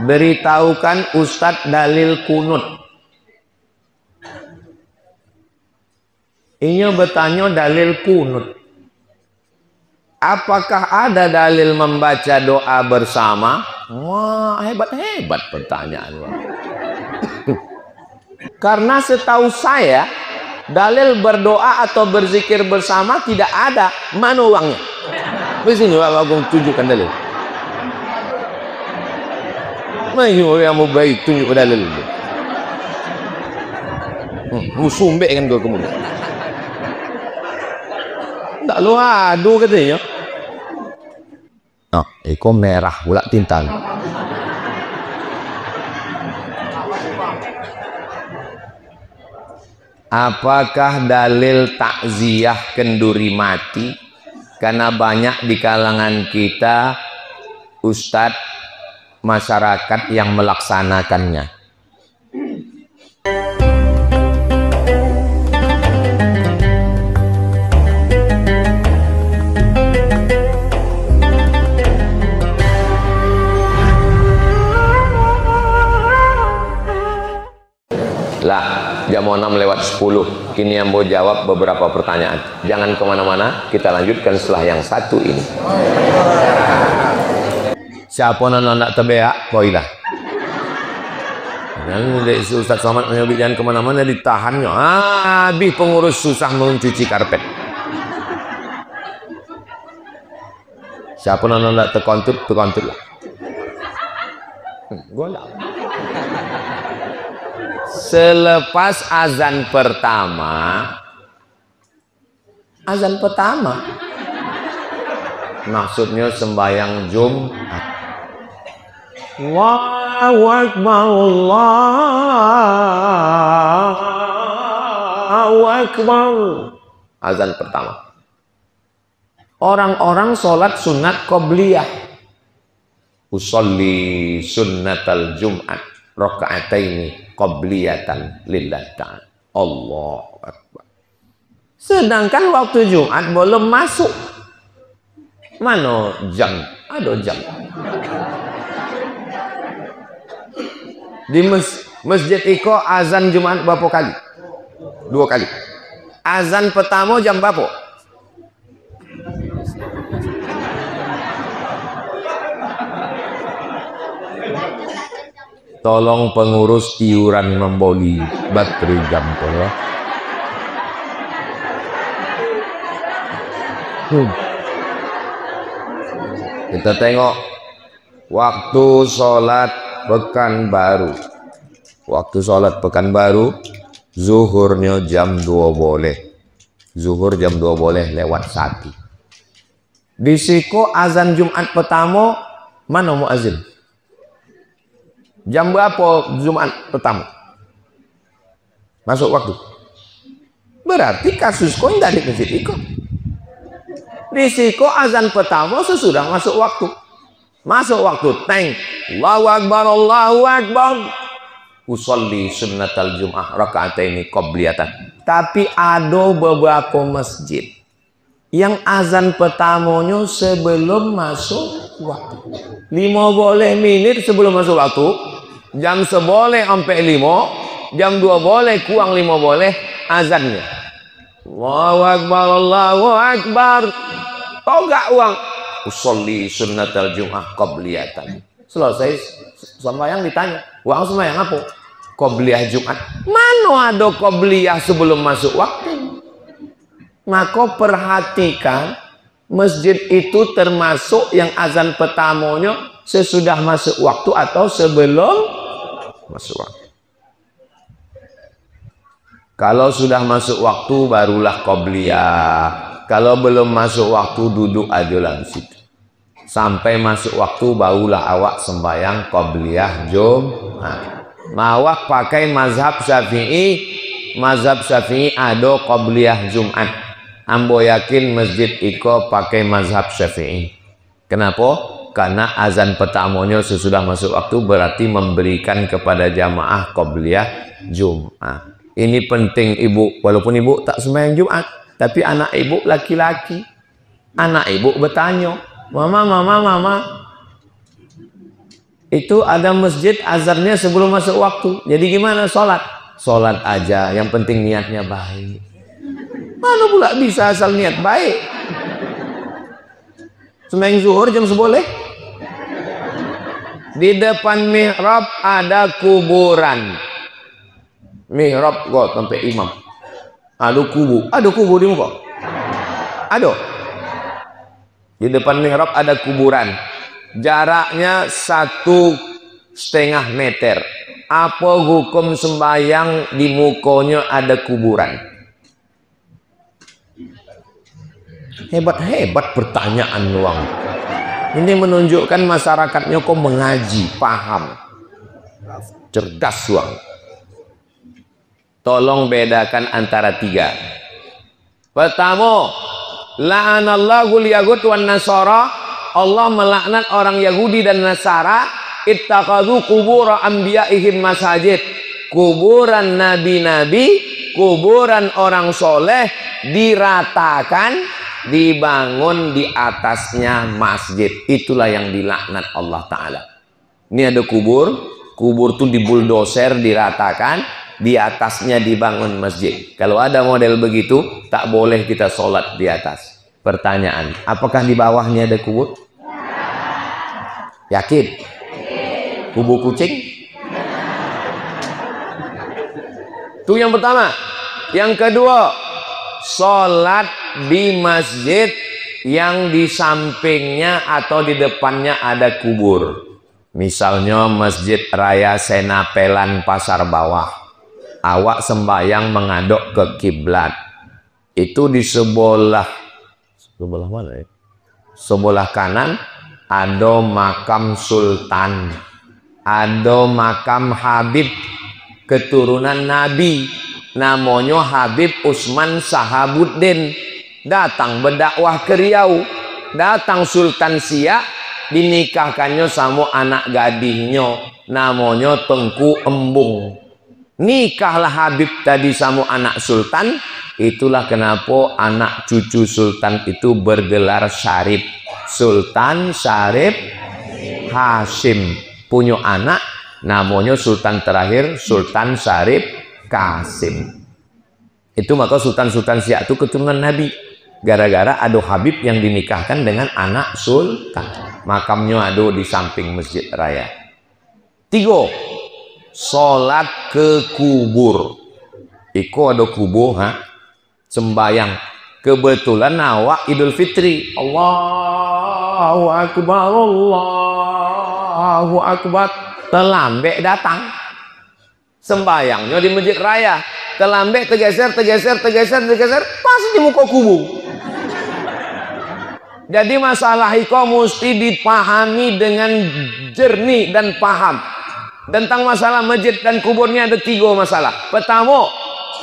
Beritahukan Ustadz dalil kunut. Ini bertanya dalil kunut. Apakah ada dalil membaca doa bersama? Wah, hebat-hebat pertanyaan. Karena setahu saya, dalil berdoa atau berzikir bersama tidak ada. Mana uangnya? Di sini aku tunjukkan dalil. Mana yang mau baik tunjuk dalil. Musumbek kan gue kemudian. Tak lu aduh katanya. Nah, iko merah pula tinta. Apakah dalil takziah kenduri mati? Karena banyak di kalangan kita ustadz masyarakat yang melaksanakannya. Lah, jam 6:10. Kini yang mau jawab beberapa pertanyaan. Jangan kemana-mana, kita lanjutkan setelah yang satu ini. Siapa nak terbeak, poilah. Dan Ustaz Somad menyebut jangan kemana-mana, ditahannya. Habis pengurus susah mencuci karpet. Siapa nak terkontut lah. Golak. Selepas azan pertama, maksudnya sembahyang Jumat. Allahu Akbar, Allahu Akbar. Azan pertama. Orang-orang sholat sunat qobliyah. Usolli sunnatal Jum'at raka'ataini qobliyatan lillahi ta'ala. Allahu Akbar. Sedangkan waktu Jumat belum masuk. Mana jam? Ada jam. Di masjid Iko azan Jumat berapa kali? 2 kali. Azan pertama jam berapa? Tolong pengurus iuran memboli baterai jam ya. Kita tengok waktu sholat Pekanbaru. Waktu sholat Pekanbaru, zuhurnya jam 2 boleh. Zuhur jam 2 boleh lewat 1. Di Siko azan Jumat pertama, mana muazin? Jam berapa Jumat pertama? Masuk waktu. Berarti kasus koin dari masjid Iko. Di Siko azan pertama sesudah masuk waktu. Masuk waktu, teng. Allahu Akbar, Allahu Akbar. Usolli sunnatal Jum'ah raka'ataini qobliyatan. Tapi ada beberapa masjid yang azan pertamanya sebelum masuk waktu. 5 boleh menit sebelum masuk waktu. Jam 1 boleh sampai 5. Jam 2 boleh kurang 5 boleh azannya. Allahu Akbar, Allahu Akbar. Tahu gak uang? Usolli sunnatal Jum'ah qobliyatan. Selesai sembahyang ditanya, uang sembahyang apa? Qobliyah Jumat. Mana ada qobliyah sebelum masuk waktu? Maka perhatikan, masjid itu termasuk yang azan pertamanya sesudah masuk waktu atau sebelum masuk waktu. Kalau sudah masuk waktu barulah qobliyah. Kalau belum masuk waktu duduk aja lah di situ. Sampai masuk waktu barulah awak sembahyang qobliyah Jumat. Awak pakai mazhab Syafi'i. Mazhab Syafi'i ada qobliyah Jumat. Ambo yakin masjid Iko pakai mazhab Syafi'i. Kenapa? Karena azan pertamanya sesudah masuk waktu berarti memberikan kepada jamaah qobliyah Jumat. Ini penting ibu, walaupun ibu tak sembahyang Jumat, tapi anak ibu laki-laki. Anak ibu bertanya, mama, Itu ada masjid azannya sebelum masuk waktu. Jadi gimana sholat? Sholat aja, yang penting niatnya baik. Mana pula bisa asal niat baik? Sembahyang zuhur jam 10. Di depan mihrab ada kuburan. Mihrab kok sampai imam. Ada kubu di muka. Ada. Di depan mihrab ada kuburan. Jaraknya 1,5 meter. Apa hukum sembahyang di mukanya ada kuburan? Hebat-hebat pertanyaan luang. Ini menunjukkan masyarakatnya kok mengaji, paham, cerdas luang. Tolong bedakan antara 3. Pertama, la'anallahu al-yahud wan nasara. Allah melaknat orang Yahudi dan Nasara, ittakhadhu qubur anbiya'ihim masajid. Kuburan nabi-nabi, kuburan orang soleh diratakan, dibangun di atasnya masjid. Itulah yang dilaknat Allah Ta'ala. Ini ada kubur tuh dibuldoser, diratakan, di atasnya dibangun masjid. Kalau ada model begitu, tak boleh kita sholat di atas. Pertanyaan, apakah di bawahnya ada kubur? Yakin? Kubu kucing? Itu yang pertama. Yang kedua, sholat di masjid yang di sampingnya atau di depannya ada kubur. Misalnya Masjid Raya Senapelan Pasar Bawah. Awak sembahyang menghadap ke kiblat. Itu di sebelah mana ya? Sebelah kanan ada makam sultan, ada makam Habib keturunan Nabi, namanya Habib Utsman Sahabuddin. Datang berdakwah ke Riau, datang Sultan Siak, dinikahkannya sama anak gadisnya, namanya Tengku Embung. Nikahlah Habib tadi sama anak sultan. Itulah kenapa anak cucu sultan itu bergelar Syarif. Sultan Syarif Hashim. Punya anak namanya sultan terakhir Sultan Syarif Kasim. Itu maka sultan-sultan Siak itu keturunan Nabi. Gara-gara ada Habib yang dinikahkan dengan anak sultan. Makamnya ada di samping Masjid Raya. 3. Sholat ke kubur. Iko ada kubur, sembayang. Kebetulan awak Idul Fitri. Allahu Akbar, Allahu Akbar. Terlambat datang. Sembayangnya di Masjid Raya. Terlambat, tergeser. Pasti di muka kubur. Jadi masalah iko mesti dipahami dengan jernih dan paham. Tentang masalah masjid dan kuburnya ada 3 masalah. Pertama,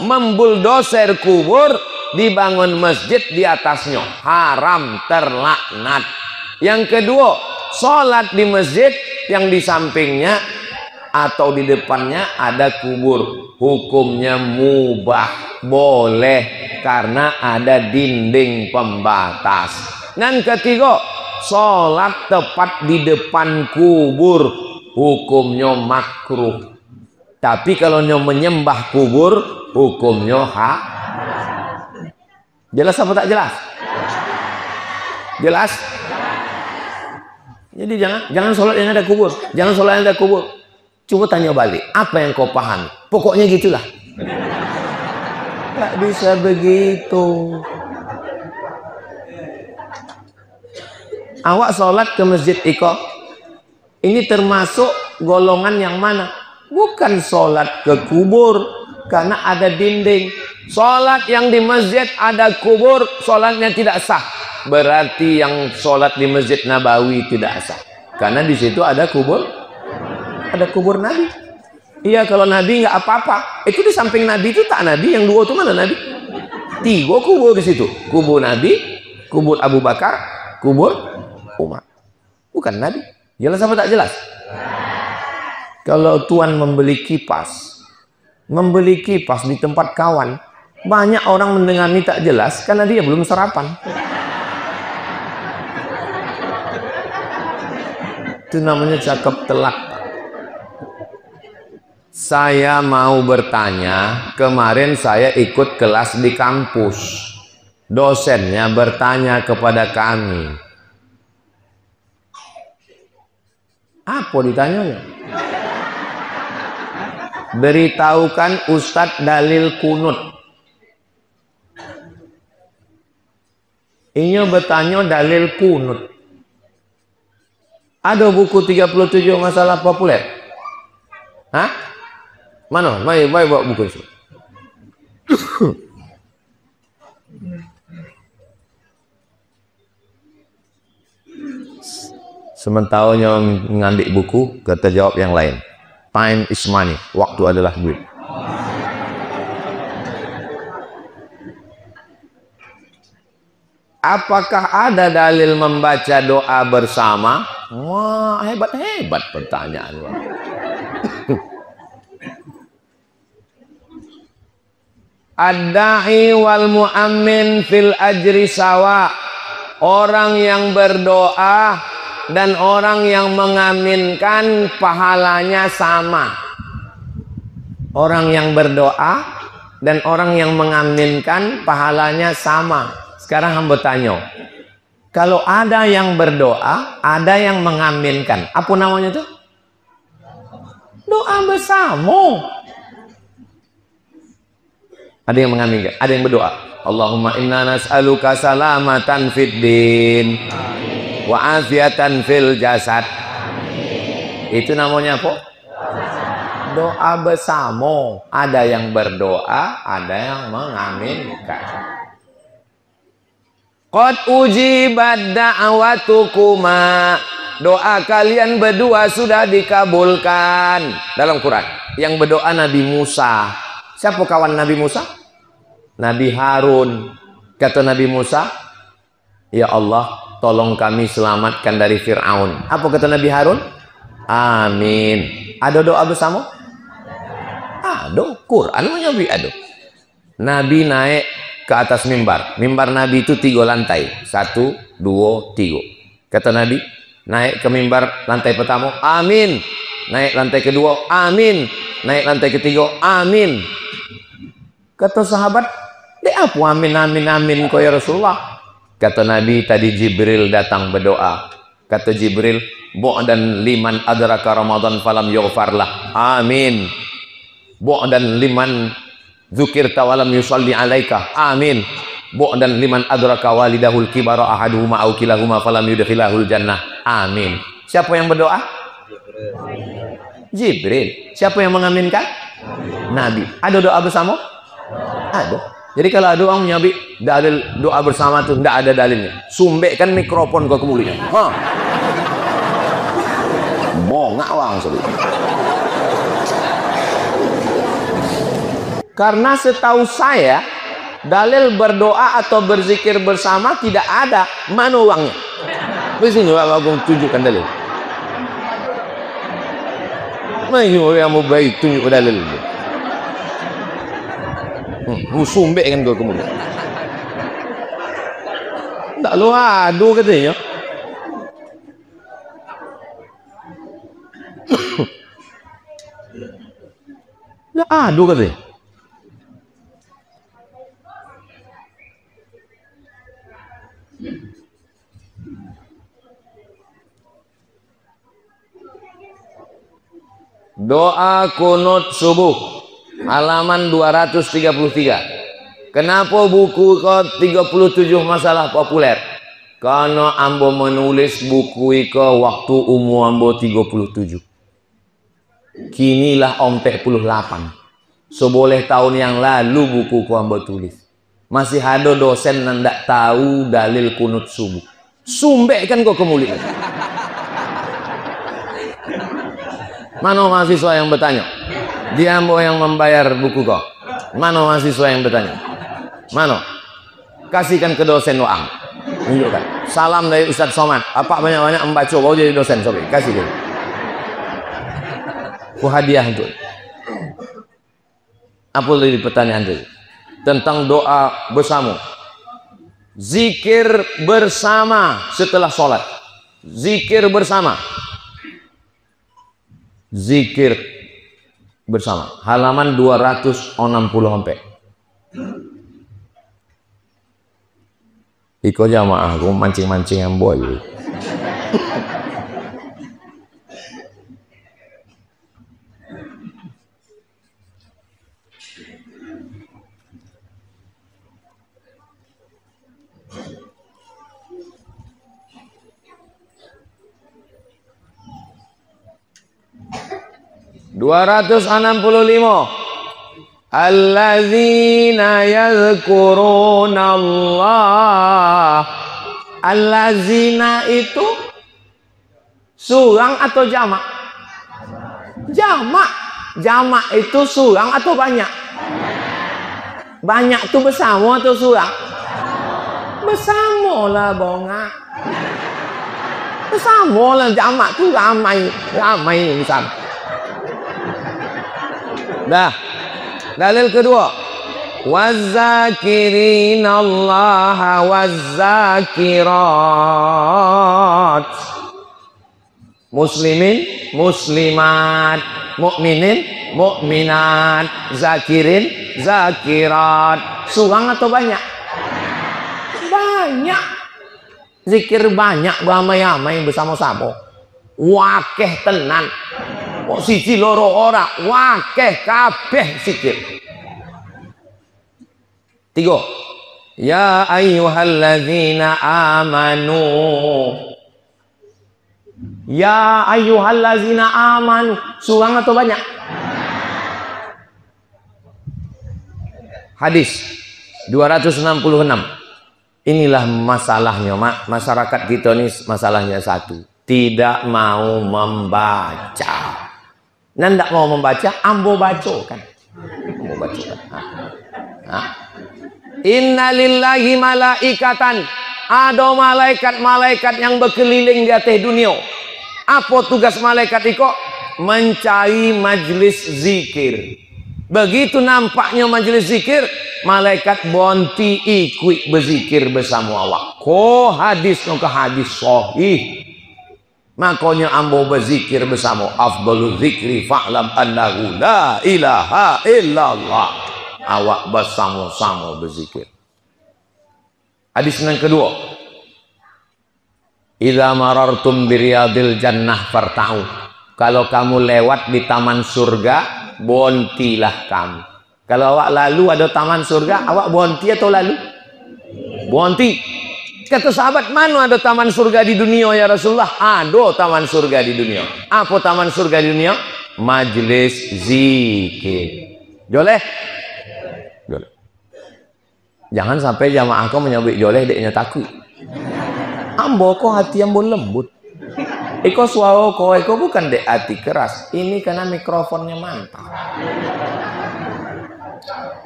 membuldoser kubur, dibangun masjid di atasnya. Haram, terlaknat. Yang kedua, sholat di masjid yang di sampingnya atau di depannya ada kubur. Hukumnya mubah, boleh, karena ada dinding pembatas. Dan ketiga, sholat tepat di depan kubur. Hukumnya makruh. Tapi kalau menyembah kubur, hukumnya jelas apa tak jelas? Jelas? Jadi jangan sholat yang ada kubur. Jangan sholat yang ada kubur. Coba tanya balik, apa yang kau paham? Pokoknya gitulah. Tak bisa begitu. Awak sholat ke masjid iko, ini termasuk golongan yang mana? Bukan sholat ke kubur, karena ada dinding. Sholat yang di masjid ada kubur, sholatnya tidak sah. Berarti yang sholat di Masjid Nabawi tidak sah, karena di situ ada kubur, Nabi. Iya, kalau Nabi nggak apa-apa. Itu di samping Nabi itu tak Nabi, yang 2 itu mana Nabi? 3 kubur di situ. Kubur Nabi, kubur Abu Bakar, kubur Umar. Bukan Nabi. Jelas apa tak jelas? Kalau tuan membeli kipas di tempat kawan, banyak orang mendengar ini tak jelas karena dia belum sarapan. Itu namanya cakep telak. Saya mau bertanya, kemarin saya ikut kelas di kampus. Dosennya bertanya kepada kami. Apa ditanyanya? Beritahukan Ustadz dalil kunut. Ini bertanya dalil kunut. Ada buku 37 masalah populer? Hah? Mana? Mari bawa buku itu. Sementara yang ngambil buku, kata jawab yang lain. Time is money. Waktu adalah duit. Apakah ada dalil membaca doa bersama? Wah, hebat-hebat pertanyaan. Ad-da'i wal mu'ammin fil ajri sawa. Orang yang berdoa dan orang yang mengaminkan pahalanya sama. Orang yang berdoa dan orang yang mengaminkan pahalanya sama. Sekarang hamba tanya, kalau ada yang berdoa, ada yang mengaminkan, apa namanya itu? Doa bersama. Ada yang mengaminkan, ada yang berdoa. Allahumma inna nas'aluka salamatan fid din wa afiatan fil jasad. Itu namanya apa? Doa bersama. Ada yang berdoa, ada yang mengaminkan. Qad ujibat da'watukuma. Doa kalian berdua sudah dikabulkan. Dalam Quran. Yang berdoa Nabi Musa. Siapa kawan Nabi Musa? Nabi Harun. Kata Nabi Musa, ya Allah, tolong kami selamatkan dari Fir'aun. Apa kata Nabi Harun? Amin. Ada doa bersama? Ada. Quran menyabi ada. Nabi naik ke atas mimbar. Mimbar Nabi itu 3 lantai. 1, 2, 3. Kata Nabi, naik ke mimbar lantai pertama, amin. Naik lantai kedua, amin. Naik lantai ketiga, amin. Kata sahabat, apa amin, amin, amin kau ya Rasulullah? Kata Nabi, tadi Jibril datang berdoa. Kata Jibril, bu'dan liman adraka Ramadan falam yughfarlah. Amin. Bu'dan liman dzukirta walam yusalli alaika. Amin. Bu'dan liman adraka walidahul kibara ahaduhuma aw kilahuma falam yudkhilahul jannah. Amin. Siapa yang berdoa? Jibril. Siapa yang mengaminkan? Nabi. Ada doa bersama? Ada. Jadi kalau ada orang nyabi dalil doa bersama itu tidak ada dalilnya. Sumbekkan mikrofon kau kemuliaan. Bongak wang sobi. Karena setahu saya dalil berdoa atau berzikir bersama tidak ada. Mana uangnya? Begini aku tunjukkan dalil. Mana yang mau baik tunjuk dalil. Sumbek kan kau kemudian. Tak lu adu katanya. Tak adu katanya. Doa kunut subuh halaman 233. Kenapa buku ke 37 masalah populer? Karena ambo menulis buku ke waktu umur ambo 37. Kinilah om 48. Seboleh tahun yang lalu buku ku ambo tulis. Masih ada dosen yang tidak tahu dalil kunut subuh. Sumbek kan kok kemuliaan. Mana mahasiswa yang bertanya? Dia ambo yang membayar buku kau. Mana mahasiswa yang bertanya? Mana? Kasihkan ke dosen doang. Tunjukkan. Salam dari Ustadz Somad. Apa banyak-banyak membaca kau jadi dosen sobi. Kasih dia. Ku hadiah untuk. Apa lagi pertanyaan tadi? Tentang doa bersama. Zikir bersama setelah sholat. Zikir bersama. Zikir bersama. Halaman 260 sampai. Iko jamaah aku mancing-mancing yang boy. Dua 265. Allazina yadhkuruna Allah. Allazina itu surang atau jamak? Jamak. Jamak itu surang atau banyak? Banyak itu bersama atau surang? Bersama lah bongak. Bersama lah, jamak itu ramai. Ramai bersama. Dah. Dalil kedua, wazakirinallaha wazakirat. Muslimin, muslimat, mukminin, mukminat, zakirin, zakirat. Surang atau banyak? Banyak. Zikir banyak, beramai-ramai bersama-sama. Wakeh tenan. Kok siji loro ora, wakeh kabeh zikir. 3. Ya ayyuhalladzina amanu. Ya ayyuhalladzina amanu. Surang atau banyak? Hadis 266. Inilah masalahnya, masyarakat kita ini masalahnya satu, tidak mau membaca. Nanda mau membaca, ambo bacakan. Ambo bacakan. Inna lillahi malaikatan. Ada malaikat-malaikat yang berkeliling di atas dunia. Apa tugas malaikat itu? Mencari majlis zikir. Begitu nampaknya majlis zikir, malaikat bonti ikut berzikir bersama awak. Ko hadis ke hadis sahih. Makanya ambo berzikir bersama. Afdalu zikri fa'lam annahu la ilaha illallah. Awak bersama-sama berzikir. Hadis yang kedua. Idza marartum biriyadil jannah farta'u. Kalau kamu lewat di taman surga, bontilah kamu. Kalau awak lalu ada taman surga, awak bonti atau lalu? Bonti. Kata sahabat, mana ada taman surga di dunia ya Rasulullah? Ada taman surga di dunia. Apa taman surga di dunia? Majlis zikir. Boleh? Boleh. Jangan sampai jamaah kau menyebut joleh deknya takut. Ambo kau hati ambo lembut. Iko suara kau bukan dek hati keras. Ini karena mikrofonnya mantap.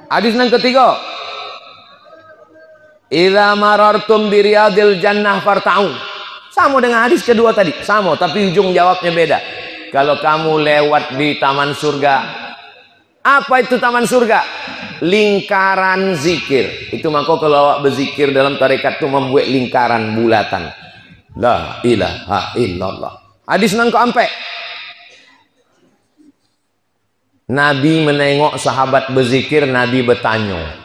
Hadis yang ketiga. Idza marartum biriyadil jannah farta'u. Sama dengan hadis kedua tadi, sama tapi ujung jawabnya beda. Kalau kamu lewat di taman surga, apa itu taman surga? Lingkaran zikir. Itu maka kalau awak berzikir dalam tarekat itu membuat lingkaran bulatan. La ilaha illallah. Hadis nang keempat. Nabi menengok sahabat berzikir, Nabi bertanya,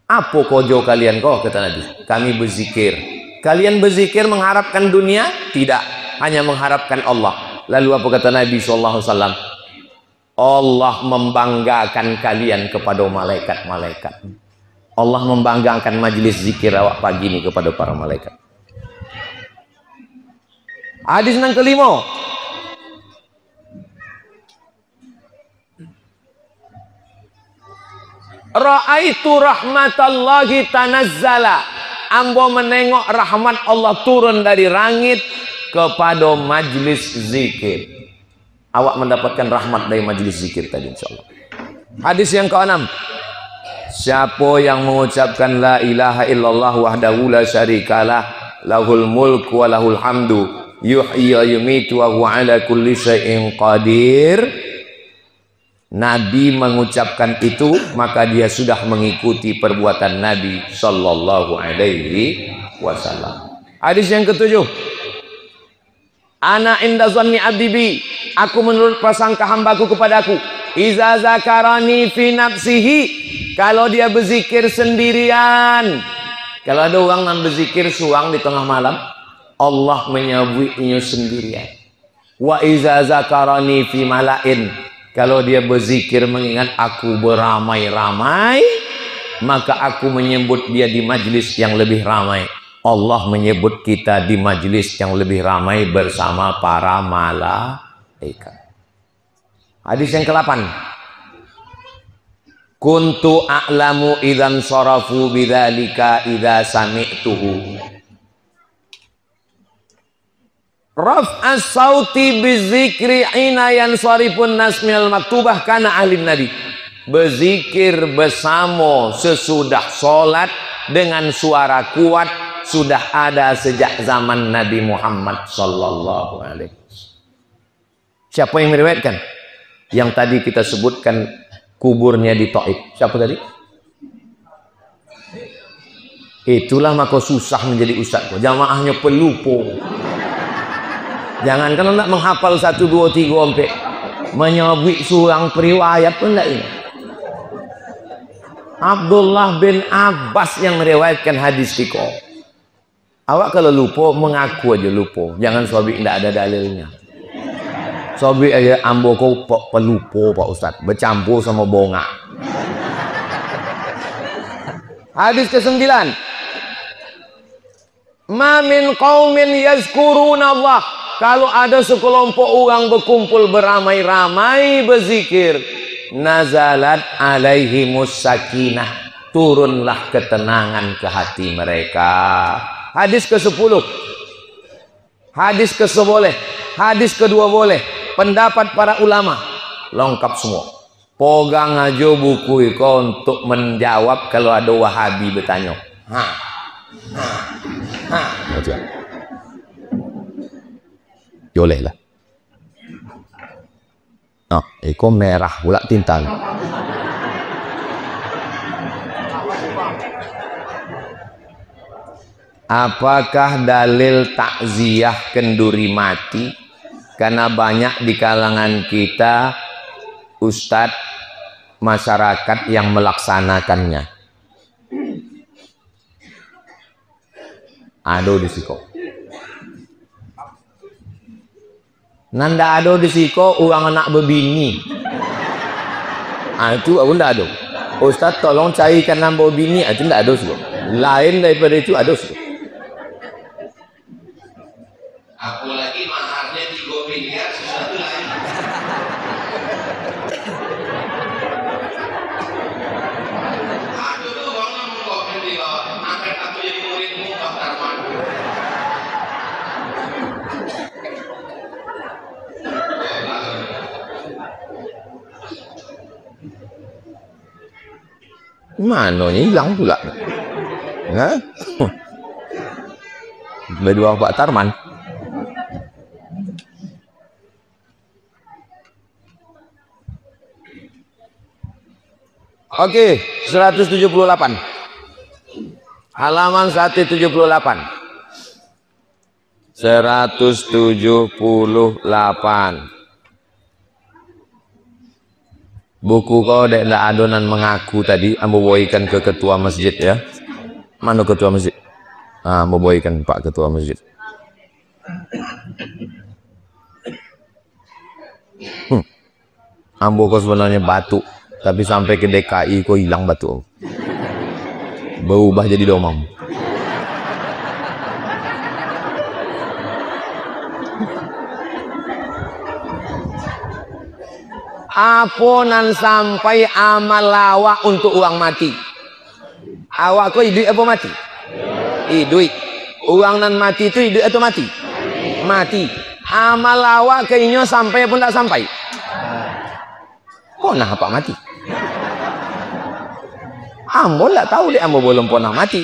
apa kojo kalian kok? Kata Nabi, kami berzikir. Kalian berzikir mengharapkan dunia? Tidak, hanya mengharapkan Allah. Lalu apa kata Nabi SAW? Allah membanggakan kalian kepada malaikat-malaikat. Allah membanggakan majlis zikir awak pagi ini kepada para malaikat. Hadis yang kelima. Ra'aitu rahmatallahi tanazzala. Ambo menengok rahmat Allah turun dari langit kepada majlis zikir. Awak mendapatkan rahmat dari majlis zikir tadi insyaallah. Hadis yang ke-6. Siapa yang mengucapkan la ilaha illallah wahdahu la syarikalah lahul mulku wa lahul hamdu yuhyi wa yumitu wa huwa ala kulli syai'in qadir. Nabi mengucapkan itu, maka dia sudah mengikuti perbuatan Nabi Sallallahu Alaihi Wasallam. Hadis yang ke-7. Ana inda zanni abdi bi, aku menurut prasangka hambaku kepadaku. Iza zakarani fi nafsihi, kalau dia berzikir sendirian. Kalau ada orang yang berzikir suang di tengah malam, Allah menyebutnya sendirian. Wa iza zakarani fi malain, kalau dia berzikir mengingat aku beramai-ramai, maka aku menyebut dia di majlis yang lebih ramai. Allah menyebut kita di majlis yang lebih ramai bersama para malaikat. Hadis yang ke-8. Kuntu a'lamu idzan sarafu bidzalika idza sami'tuhu. Raf'as sauti bizikri ina yansarifun nas minal maktubah kana ahli nabi. Berzikir bersama sesudah sholat dengan suara kuat sudah ada sejak zaman Nabi Muhammad sallallahu alaihi wasallam. Siapa yang meriwayatkan? Yang tadi kita sebutkan kuburnya di Taif. Siapa tadi? Itulah maka susah menjadi ustaz. Jamaahnya pelupo. Jangan kalau nak menghafal 1 2 3 sampai menyebut surang periwayat pun enggak ini. Abdullah bin Abbas yang meriwayatkan hadis tiko. Awak kalau lupa mengaku aja lupa. Jangan sobi tidak ada dalilnya. Sobi aja ambo kau pelupo Pak Ustaz. Bercampur sama bonga. Hadis ke-9. Ma min qaumin yazkuruna Allah. Kalau ada sekelompok orang berkumpul beramai-ramai berzikir, nazalat alaihimus sakinah. Turunlah ketenangan ke hati mereka. Hadis ke-10. Hadis ke-11. Hadis ke-12 boleh. Pendapat para ulama lengkap semua. Pegang aja buku itu untuk menjawab kalau ada Wahabi bertanya. Boleh lah. Nah, itu merah pula tinta. Apakah dalil takziah kenduri mati? Karena banyak di kalangan kita ustadz masyarakat yang melaksanakannya. Ado di siko. Nanda ado di siko uang anak bebini. Itu aku ndak ado. Ustadz tolong carikan nambah bini, itu ndak ado siko. Lain daripada itu ado siko. Aku lagi maharnya 3 miliar sesuatu lain. Aduh tuh bang ngomong kok nanti bahwa angkat aku jadi muridmu Pak Tarman. Mana hilang pula? Hah? Berdua Pak Tarman. Oke, 178. Halaman 178. 178. Buku kau dek ndak adonan mengaku tadi, ambo boykan ke ketua masjid ya. Mana ketua masjid? Ah, ambo boykan Pak ketua masjid. Ambo kau sebenarnya batuk. Tapi sampai ke DKI kok hilang batu. Berubah jadi domam. Aponan sampai amal lawak untuk uang mati. Awak kok hidup apa mati? Hidup. Uang nan mati itu hidup atau mati? Mati. Amal lawak kayaknya sampai pun tak sampai. Kok nah apa mati? Ambo tak tahu deh, ambo belum pernah mati.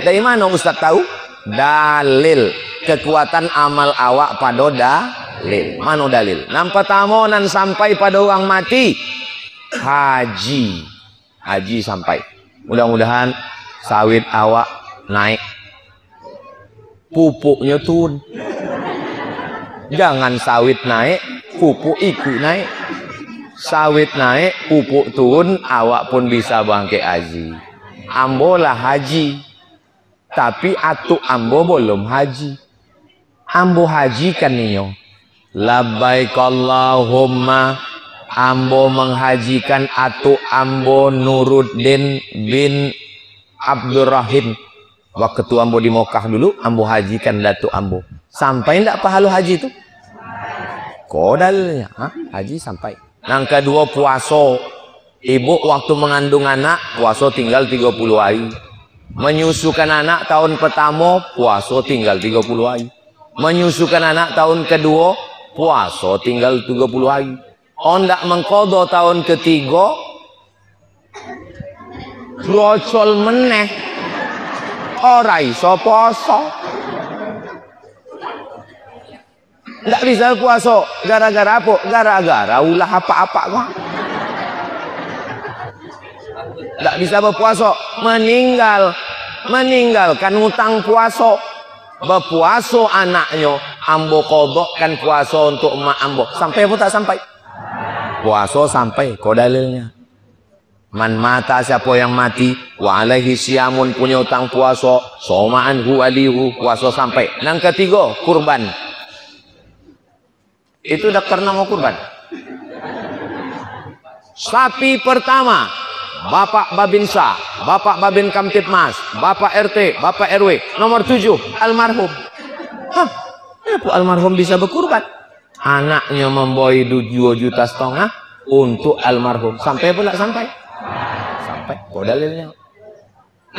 Dari mana Ustaz tahu? Dalil kekuatan amal awak pada dalil. Mana dalil? Yang pertama nan sampai pada orang mati haji. Haji sampai. Mudah-mudahan sawit awak naik. Pupuknya turun. Jangan sawit naik, pupuk ikut naik. Sawit naik, pupuk turun, awak pun bisa bangkit haji. Ambo lah haji. Tapi atuk ambo belum haji. Ambo haji kan niyo. Labbaik Allahumma. Ambo menghajikan atuk ambo Nuruddin bin Abdurrahim. Waktu ambo di Mekah dulu, ambo hajikan datuk ambo. Sampai ndak pahala haji itu? Kodalnya, haji sampai. Yang kedua puasa. Ibu waktu mengandung anak, puasa tinggal 30 hari. Menyusukan anak tahun pertama, puasa tinggal 30 hari. Menyusukan anak tahun kedua, puasa tinggal 30 hari. Ondak mengkodo tahun ketiga, brocol meneh. Ora iso puasa. Ndak bisa puasa. Gara-gara apa? Gara-gara ulah apa-apa kok. Ndak bisa berpuasa. Meninggalkan utang puasa. Berpuasa anaknya. Ambo kodokkan puasa untuk emak ambo. Sampai apa tak sampai? Puasa sampai. Kau dalilnya. Man mata, siapa yang mati, wa alaihi siyamun, punya utang puasa, soma'anhu alihu, puasa sampai. Yang ketiga, kurban. Itu dokter nama kurban. Sapi pertama, Bapak Babinsa, Bapak Babin Kamtipmas, Bapak RT, Bapak RW, nomor 7, almarhum. Hah, kenapa almarhum bisa berkurban? Anaknya membawa 2,5 juta untuk almarhum. Sampai pun tak sampai? Sampai. Kok dalilnya?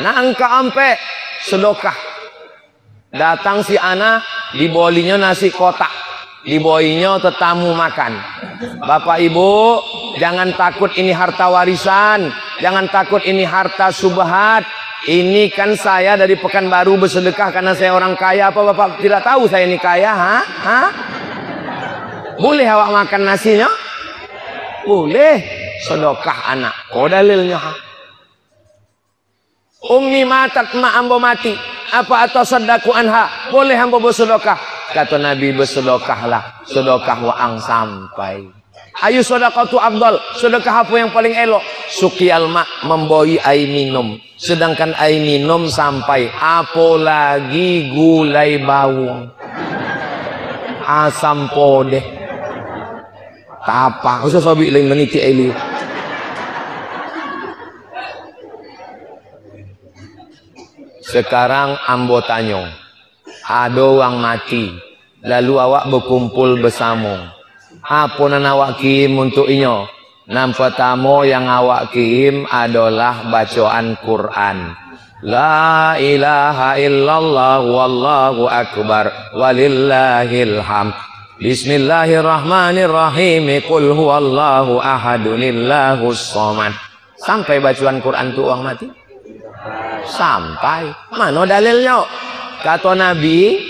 Nangka ampe sedekah. Datang si anak, dibolinya nasi kotak, dibolinya tetamu makan. Bapak Ibu, jangan takut ini harta warisan, jangan takut ini harta subhat. Ini kan saya dari Pekanbaru bersedekah karena saya orang kaya. Apa Bapak tidak tahu saya ini kaya? Boleh awak makan nasinya? Boleh. Sedekah anak. Kok dalilnya? Ummi matat, mak ambo mati. Apa atau sedaku anha? Boleh ambo bersedekah. Kata Nabi, bersedekahlah. Sedekah waang sampai. Ayu sedekatu afdal. Sedekah apa yang paling elok? Suki alma, memboi air minum. Sedangkan air minum sampai. Apalagi gulai bawang, asam podeh, tapak. Usah sabi lain meniti eli. Sekarang ambo tanya, ada orang mati, lalu awak berkumpul bersama. Apa yang awak kirim untuk inyo? Yang pertama yang awak kirim adalah bacaan Quran. La ilaha illallah wallahu akbar walillahil hamd. Bismillahirrahmanirrahim. Qul huwallahu ahadunillahus samad. Sampai bacaan Quran itu orang mati? Sampai. Mana dalilnya? Kata Nabi,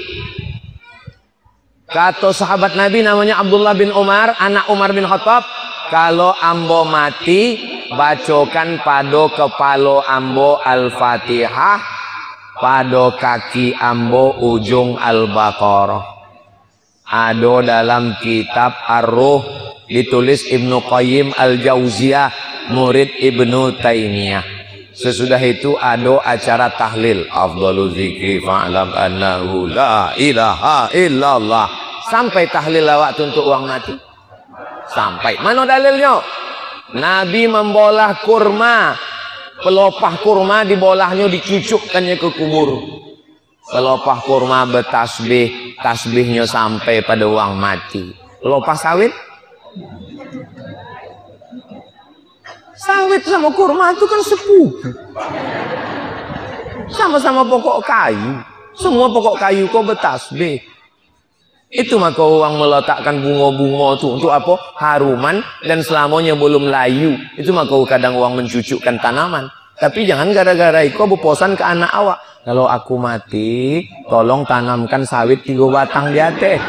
kata sahabat Nabi namanya Abdullah bin Umar, anak Umar bin Khattab, kalau ambo mati, bacokan pada kepala ambo Al-Fatihah, pada kaki ambo ujung Al-Baqarah. Ada dalam kitab Ar-Ruh, ditulis Ibnu Qayyim Al-Jauziyah, murid Ibnu Taimiyah. Sesudah itu ada acara tahlil. Afdalu zikri fa'lam annahu la ilaha illallah. Sampai tahlil lawak untuk uang mati. Sampai. Mana dalilnya? Nabi membolah kurma. Pelopah kurma dibolahnya, dicucukkannya ke kubur. Pelopah kurma bertasbih. Tasbihnya sampai pada uang mati. Pelopah sawit? Sawit sama kurma itu kan sepupu. Sama-sama pokok kayu. Semua pokok kayu kok bertasbih. Itu maka orang meletakkan bunga-bunga itu untuk apa? Haruman, dan selamanya belum layu. Itu maka kadang orang mencucukkan tanaman. Tapi jangan gara-gara itu berposan ke anak awak. Kalau aku mati, tolong tanamkan sawit 3 batang di atas.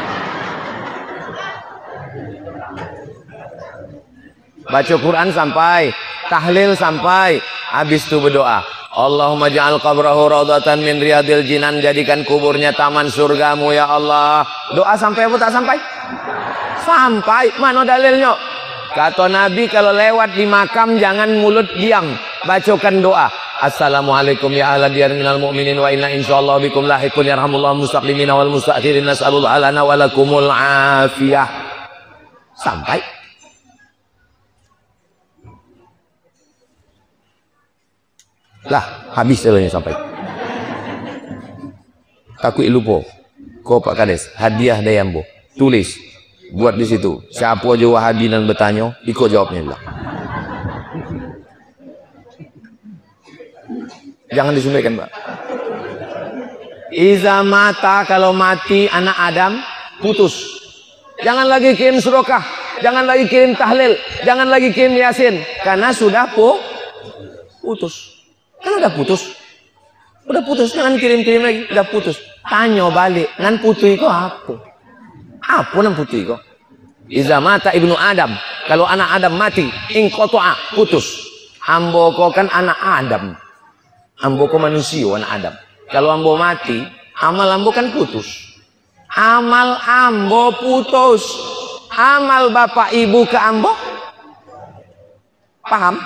Baca Quran sampai, tahlil sampai, habis itu berdoa. Allahumma ja'al qabrahu raudhatan min riyadil jinan, jadikan kuburnya taman surgamu ya Allah. Doa sampai apa tak sampai? Sampai. Mana dalilnya? Kata Nabi kalau lewat di makam jangan mulut diam, bacakan doa. Assalamualaikum ya ahla diyar minal mu'minin wa inna insyaallah bikum lahiqun yarhamullahu mustaqlimina wal mustakhirin nas'alullah lana wa lakumul afiyah. Sampai. Lah, habis jalannya sampai. Takut lupa. Kau Pak Kades, hadiah dayambo. Tulis, buat di situ. Siapa aja wahabi dan bertanya, ikut jawabnya lah. Jangan disampaikan, Pak. Iza mata, kalau mati anak Adam, putus. Jangan lagi kirim surokah, jangan lagi kirim tahlil, jangan lagi kirim yasin, karena sudah putus. Kan udah putus. Udah putus, jangan kirim-kirim lagi, udah putus. Tanya balik, nan putu iko apa? Apa nan putu iko? Iza mata ibnu Adam, kalau anak Adam mati, inqata'a, putus. Ambo ko kan anak Adam. Ambo ko manusia anak Adam. Kalau ambo mati, amal ambo kan putus. Amal ambo putus. Amal bapak ibu ke ambo, paham?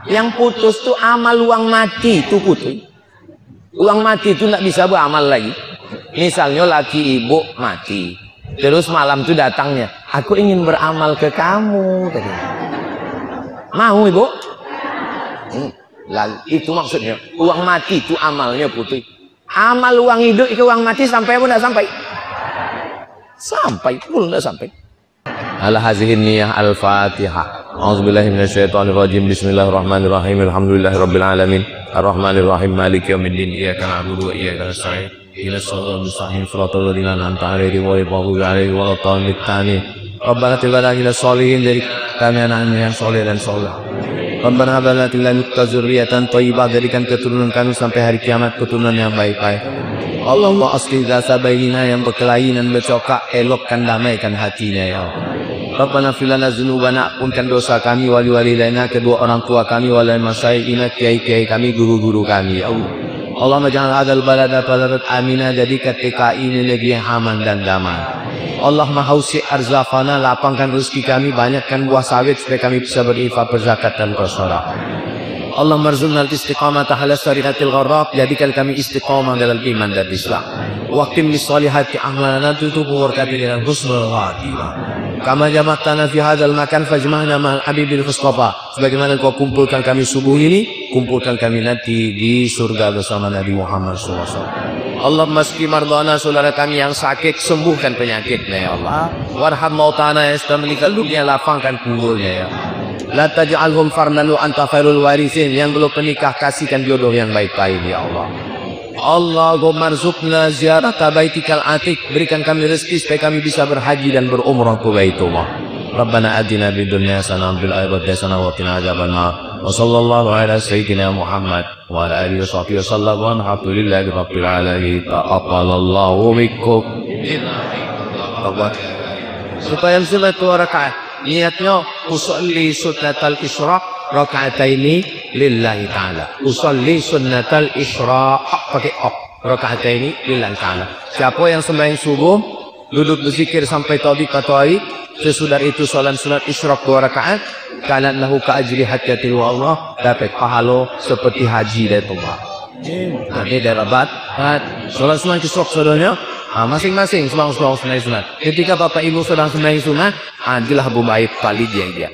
Yang putus tuh amal uang mati itu putus. Uang mati itu nggak bisa beramal lagi. Misalnya laki ibu mati, terus malam tuh datangnya, aku ingin beramal ke kamu tadi. Mau ibu? Lalu itu maksudnya uang mati itu amalnya putus. Amal uang hidup ke uang mati sampai pun nggak sampai. Sampai pun nggak sampai. Ala hazihin niyah al-fatihah. A'udzubillahi minasyaitonirrajim. Bismillahirrahmanirrahim. Alhamdulillahirabbil alamin. Arrahmanirrahim. Maliki yaumiddin. Iyyaka na'budu wa iyyaka nasta'in. Ihdinas siratal mustaqim. Shiratal ladzina an'amta 'alaihim ghairil maghdubi 'alaihim waladdallin. Rabbana hab lana minas sholihin, dari kami anak-anak yang soleh dan soleh. Rabbana hab lana min dzurriyyatan thayyibah, jadikan keturunan kami sampai hari kiamat keturunan yang baik-baik. Allahumma aslih dzata bainina, yang berkelahi dan bercokak, elokkan damaikan hatinya ya Allah. Rabbana fir lana dzunubana, ampunkan dosa kami, wali walidaina, kedua orang tua kami, wal masyayikhina, kiai-kiai kami, guru-guru kami ya Allah. Allahumma ja'al hadzal balada baladan amina, jadikan TKI ini negeri yang aman dan damai. Allahumma hausi arzaqana, lapangkan rezeki kami, banyakkan buah sawit supaya kami bisa berinfak, berzakat dan bersedekah. Allahumma arzuqna al-istiqamata ala syariatil gharraq, jadikan kami istiqamah dalam iman dan Islam. Waqtim lis-solihati a'malana, tutup berkati dengan husnul khatimah. Kama jama'tana fi hadzal makan fajma'na ma'al habibil mustafa, sebagaimana kau kumpulkan kami subuh ini, kumpulkan kami nanti di surga bersama Nabi Muhammad SAW. Allahumma shfi mardana, saudara kami yang sakit, sembuhkan penyakitnya ya Allah. Warham mautana, yang sedang meninggal dunia, lapangkan kuburnya ya Allah. La taj'alhum farnan wa anta khairul warithin, yang belum menikah kasihkan jodoh yang baik-baik ya Allah. Allahumma rzuqna ziyarata baitikal atiq, berikan kami rezeki supaya kami bisa berhaji dan berumrah ke Baitullah. Rabbana atina fid dunya hasanah wa fil akhirati hasanah wa qina adzabannar. Wa sallallahu ala sayyidina Muhammad wa ala alihi washabbihi wasallam, walhamdulillahi rabbil alamin. Taqabbalallahu minkum. Supaya sunat 2 rakaat, niatnya usolli sunnatal isyraq rakaataini lillahi ta'ala. Usolli sunnatal isyraq pakai rakaataini lillahi ta'ala. Siapa yang sembahyang subuh duduk berzikir sampai tadi katoi, sesudah itu salat sunat isyraq 2 rakaat, kanat lahu ka ajri hajjatil wa Allah, dapat pahala seperti haji dari Allah. Nanti dapat salat sunat isyraq saudaranya. Masing-masing sembahyang sunat. Ketika bapak ibu sedang sembahyang sunat, adalah bumaib kali dia.